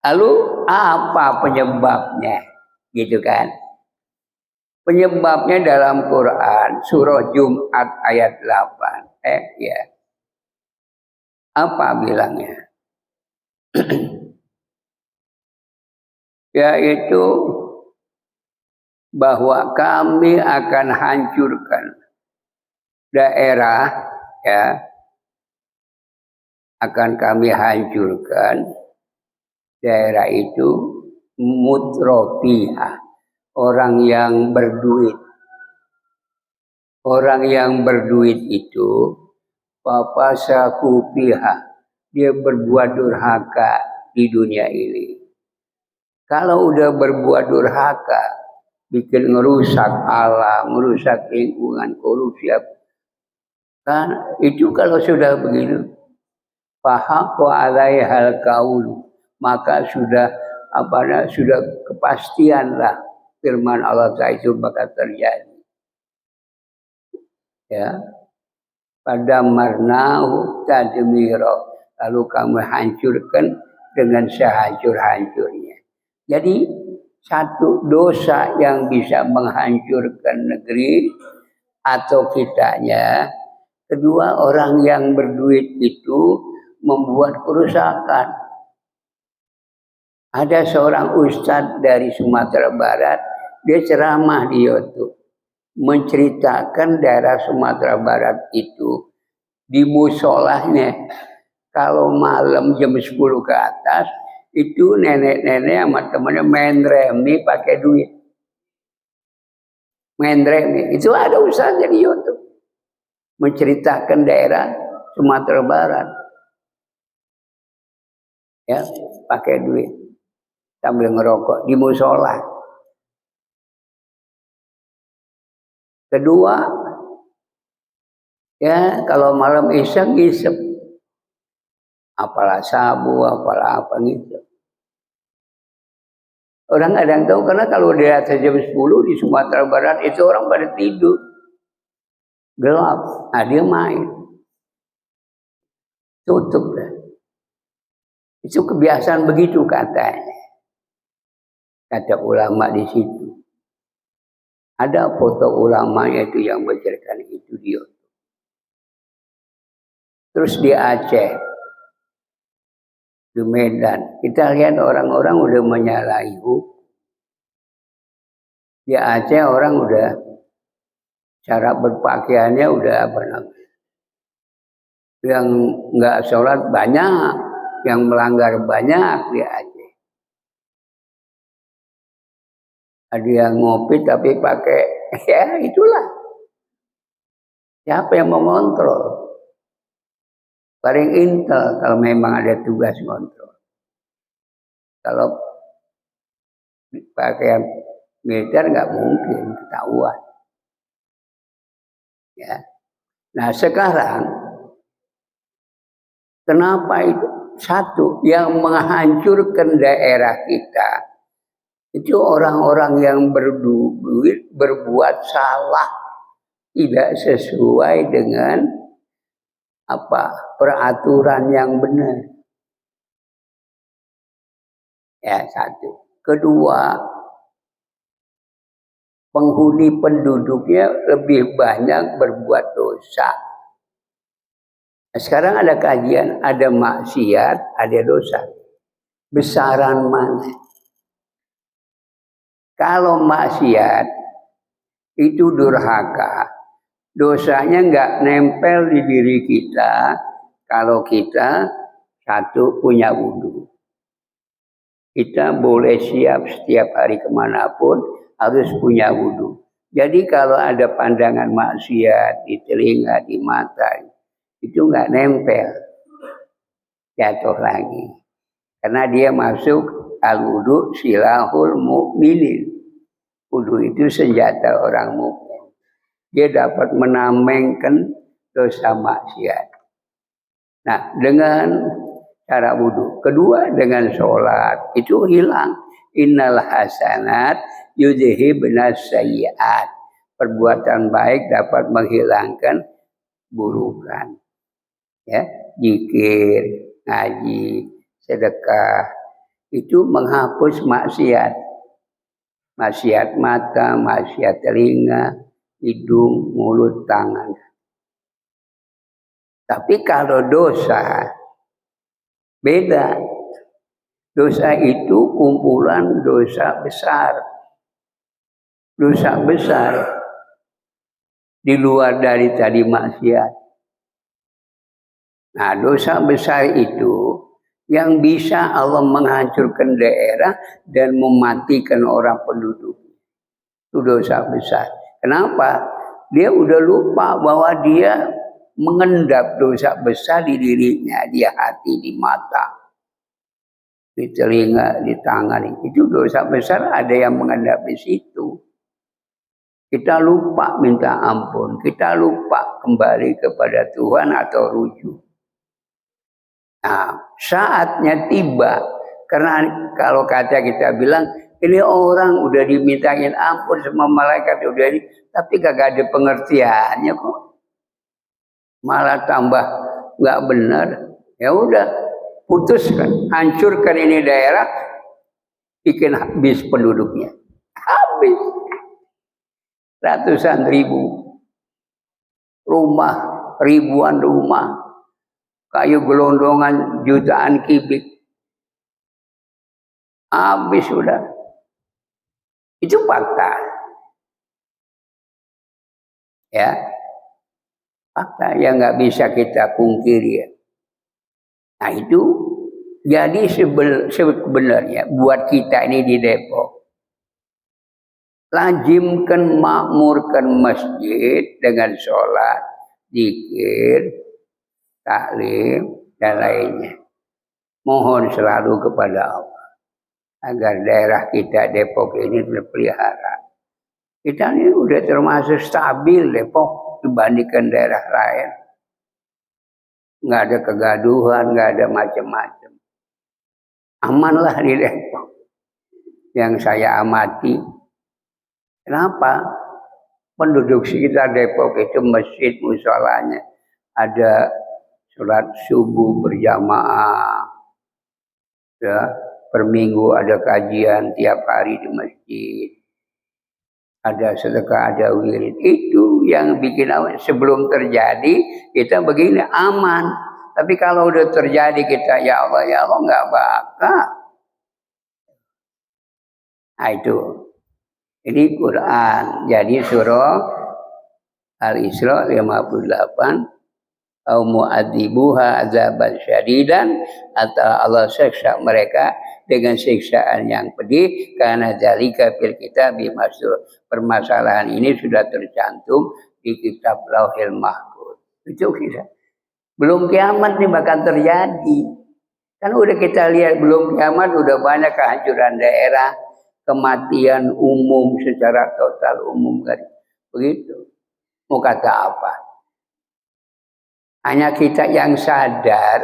Lalu apa penyebabnya? Gitu kan? Penyebabnya dalam Quran surah Jumat ayat 8. Ya. Apa bilangnya? Yaitu bahwa kami akan hancurkan daerah, ya, akan kami hancurkan daerah itu mutrofiha, orang yang berduit. Orang yang berduit itu papasakupiha, dia berbuat durhaka di dunia ini. Kalau udah berbuat durhaka, bikin ngerusak alam, merusak lingkungan, korupsi, kan itu kalau sudah begitu, fahaqqo alaihal qaulu, maka sudah kepastianlah firman Allah Ta'ala itu bakal terjadi. Ya, pada marnahu tadmiro, lalu kamu hancurkan dengan sehancur-hancurnya. Jadi satu dosa yang bisa menghancurkan negeri atau kitanya. Kedua, orang yang berduit itu membuat kerusakan. Ada seorang ustadz dari Sumatera Barat, dia ceramah di YouTube, menceritakan daerah Sumatera Barat itu di musolahnya, kalau malam jam 10 ke atas itu nenek-nenek sama temannya main remi pakai duit. Main remi itu ada usahanya di YouTube, menceritakan daerah Sumatera Barat, ya, pakai duit sambil ngerokok di musola. Kedua, ya, kalau malam isya ngisep, apalah sabu, apalah apa gitu. Orang nggak ada yang tahu, karena kalau di atas jam 10 di Sumatera Barat itu orang pada tidur, gelap. Nah, dia main, tutup dah. Itu kebiasaan begitu katanya, kata ulama di situ. Ada foto ulamanya itu yang menceritakan itu dia. Terus di Aceh, di Medan, kita lihat orang-orang udah menyalahi hukum. Di Aceh orang udah cara berpakaiannya udah apa namanya, yang nggak sholat banyak, yang melanggar banyak di Aceh. Ada yang ngopi tapi pakai, ya itulah. Siapa yang mau ngontrol? Paling intel kalau memang ada tugas kontrol. Kalau pakaian militer nggak mungkin ketahuan. Ya. Nah sekarang kenapa itu? Satu, yang menghancurkan daerah kita itu orang-orang yang berduit, berbuat salah, tidak sesuai dengan peraturan yang benar. Ya, satu. Kedua, penghuni penduduknya lebih banyak berbuat dosa. Nah, sekarang ada kajian, ada maksiat, ada dosa. besaran mana. Kalau maksiat itu durhaka, dosanya nggak nempel di diri kita kalau kita satu punya wudhu. Kita boleh siap setiap hari kemanapun harus punya wudhu. Jadi kalau ada pandangan maksiat di telinga, di mata, itu nggak nempel, jatuh lagi. Karena dia masuk al-wudhu silahul mu'minin. Wudhu itu senjata orang mukmin. Dia dapat menamengkan dosa maksiat. Nah, dengan cara wudhu. Kedua, dengan sholat. Itu hilang. Innal hasanat yudhibnas sayyi'at. Perbuatan baik dapat menghilangkan burukan. Ya, zikir, ngaji, sedekah. Itu menghapus maksiat. Maksiat mata, maksiat telinga, hidung, mulut, tangan. Tapi kalau dosa, beda. Dosa itu kumpulan dosa besar. Dosa besar di luar dari tadi maksiat. Nah, dosa besar itu yang bisa Allah menghancurkan daerah dan mematikan orang penduduk. Itu dosa besar. Kenapa? Dia udah lupa bahwa dia mengendap dosa besar di dirinya, di hati, di mata, di telinga, di tangan. Itu dosa besar ada yang mengendap di situ. Kita lupa minta ampun, kita lupa kembali kepada Tuhan atau rujuk. Nah, saatnya tiba. Karena kalau kata kita bilang, ini orang udah dimintain ampun sama malaikat udah tapi kagak ada pengertiannya kok. Malah tambah nggak benar. Ya udah, putuskan, hancurkan ini daerah, bikin habis penduduknya. Habis. Ratusan ribu rumah, ribuan rumah, kayu gelondongan jutaan kubik. Habis sudah. Itu fakta. Ya. Fakta yang nggak bisa kita pungkiri. Ya. Nah itu jadi sebenarnya buat kita ini di Depok, lazimkan makmurkan masjid dengan sholat, zikir, taklim, dan lainnya. Mohon selalu kepada Allah agar daerah kita Depok ini terpelihara. Kita ini udah termasuk stabil Depok dibandingkan daerah lain. Nggak ada kegaduhan, nggak ada macam-macam. Amanlah di Depok. Yang saya amati. Kenapa? Penduduk sekitar Depok itu masjid musholanya ada sholat subuh berjamaah, ya, per minggu ada kajian tiap hari di masjid, ada sedekah, ada wirid. Itu yang bikin sebelum terjadi kita begini aman. Tapi kalau udah terjadi kita ya Allah nggak bakal. Nah itu. Ini Quran. Jadi surah Al-Isra 58. Au mu'adzibuha azaban syadidan, atau Allah siksa mereka dengan siksaan yang pedih karena zalika fil kitab masuk. Permasalahan ini sudah tercantum di kitab Lauhil Mahfuz. Itu kita. Belum kiamat nih bakal terjadi. Kan udah kita lihat belum kiamat udah banyak kehancuran daerah, kematian umum secara total umum kan. Begitu. Mau kata apa? Hanya kita yang sadar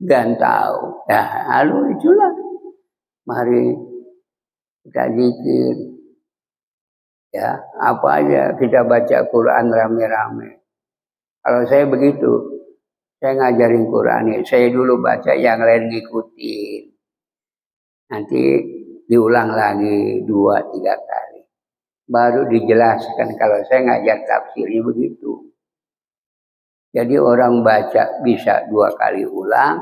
dan tahu. Nah, lalu itulah. Mari kita zikir. Ya, apa aja kita baca Quran rame-rame. Kalau saya begitu, saya ngajarin Quran ya. Saya dulu baca, yang lain ngikutin. Nanti diulang lagi 2-3 kali. Baru dijelaskan. Kalau saya ngajar tafsirnya begitu. Jadi orang baca bisa 2 kali ulang,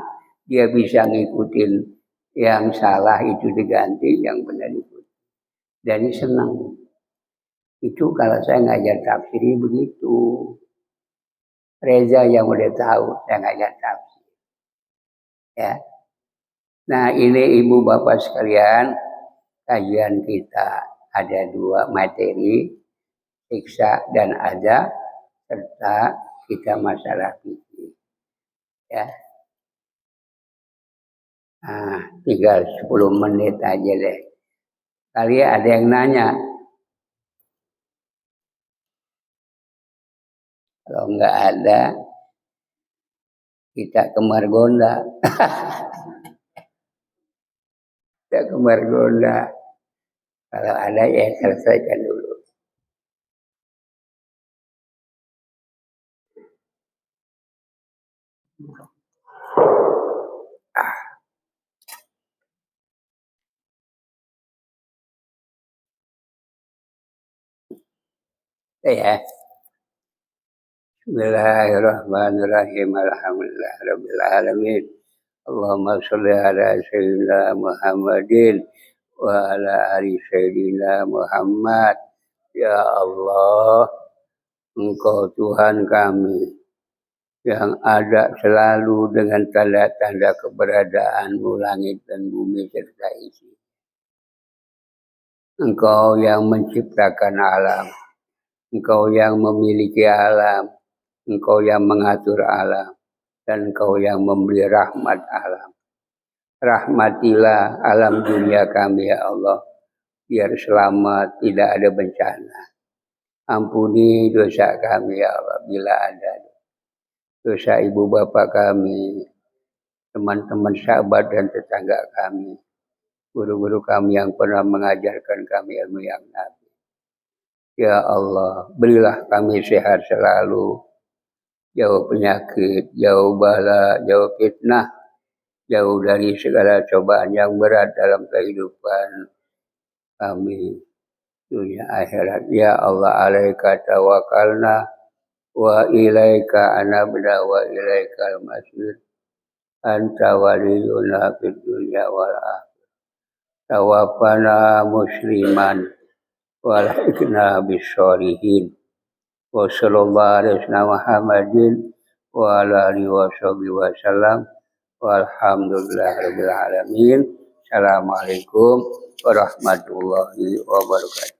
dia bisa ngikutin yang salah itu diganti, yang benar itu. Dan senang. Itu kalau saya ngajar tafsir begitu. Reza yang udah tahu saya ngajar tafsir. Ya. Nah ini ibu bapak sekalian, kajian kita ada 2 materi, siksa dan azab, serta kita masalah fikih. Ya. Nah, tinggal 10 menit aja deh. Kali ada yang nanya. Kalau nggak ada, kita ke Margonda. Kita ke Margonda. Kalau ada ya selesaikan dulu. Ya. Bismillahirrahmanirrahim. Alhamdulillah rabbil alamin. Allahumma sholli ala sayyidina Muhammadin wa ala ali sayyidina Muhammad. Ya Allah, Engkau Tuhan kami yang ada selalu dengan tanda-tanda keberadaan-Mu langit dan bumi serta isi. Engkau yang menciptakan alam, Engkau yang memiliki alam, Engkau yang mengatur alam, dan Engkau yang memberi rahmat alam. Rahmatilah alam dunia kami ya Allah, biar selamat, tidak ada bencana. Ampuni dosa kami ya Allah, bila ada dosa ibu bapak kami, teman-teman sahabat dan tetangga kami, guru-guru kami yang pernah mengajarkan kami ilmu yang nabi. Ya Allah, berilah kami sehat selalu, jauh penyakit, jauh bala, jauh fitnah, jauh dari segala cobaan yang berat dalam kehidupan kami dunia akhirat. Ya Allah, alaika tawakkalna wa ilaika anabna wa ilaikal masir. Anta waliyuna fid dunya wal akhirah. Tawaffana musliman walhikna bisyolihin. Wa sallallahu alaihi Muhammadin wa ala alihi wa sahbihi wa sallam. Walhamdulillahirabbil alamin. Assalamualaikum warahmatullahi wabarakatuh.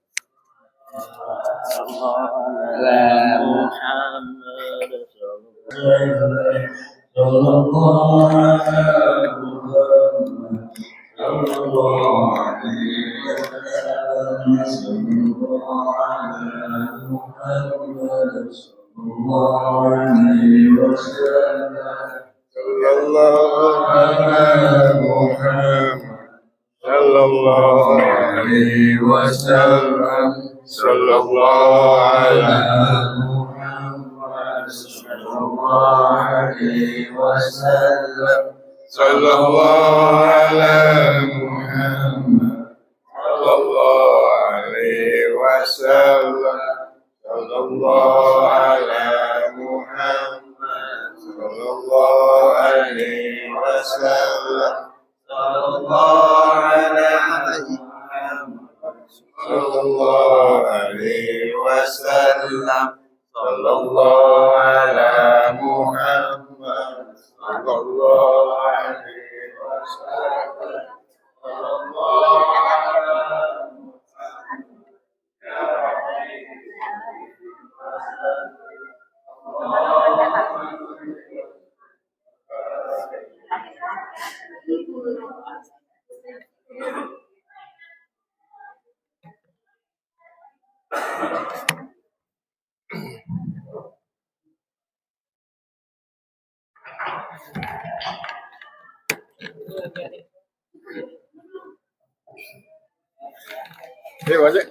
Hey, was it?